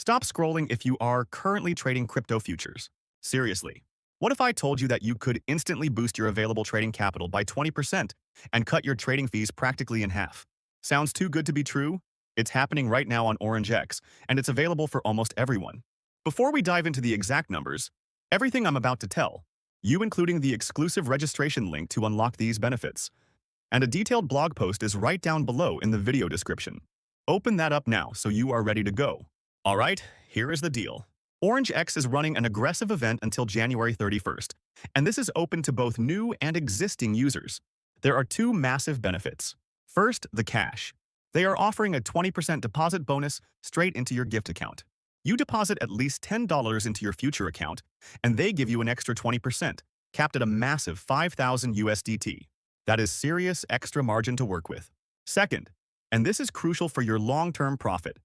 Stop scrolling if you are currently trading crypto futures. Seriously. What if I told you that you could instantly boost your available trading capital by 20% and cut your trading fees practically in half? Sounds too good to be true? It's happening right now on OrangeX, and it's available for almost everyone. Before we dive into the exact numbers, everything I'm about to tell, you including the exclusive registration link to unlock these benefits, and a detailed blog post is right down below in the video description. Open that up now so you are ready to go. Alright, here is the deal. OrangeX is running an aggressive event until January 31st, and this is open to both new and existing users. There are two massive benefits. First, the cash. They are offering a 20% deposit bonus straight into your gift account. You deposit at least $10 into your future account, and they give you an extra 20%, capped at a massive 5,000 USDT. That is serious extra margin to work with. Second, and this is crucial for your long-term profit,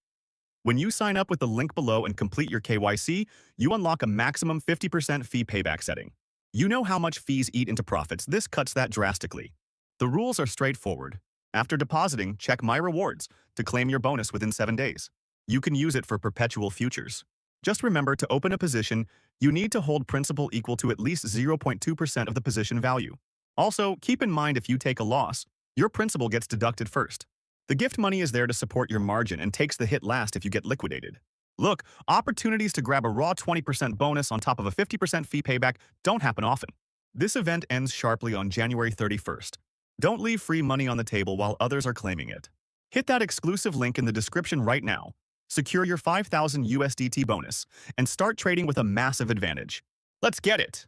when you sign up with the link below and complete your KYC, you unlock a maximum 50% fee payback setting. You know how much fees eat into profits. This cuts that drastically. The rules are straightforward. After depositing, check My Rewards to claim your bonus within 7 days. You can use it for perpetual futures. Just remember, to open a position, you need to hold principal equal to at least 0.2% of the position value. Also, keep in mind, if you take a loss, your principal gets deducted first. The gift money is there to support your margin and takes the hit last if you get liquidated. Look, opportunities to grab a raw 20% bonus on top of a 50% fee payback don't happen often. This event ends sharply on January 31st. Don't leave free money on the table while others are claiming it. Hit that exclusive link in the description right now, secure your 5,000 USDT bonus, and start trading with a massive advantage. Let's get it!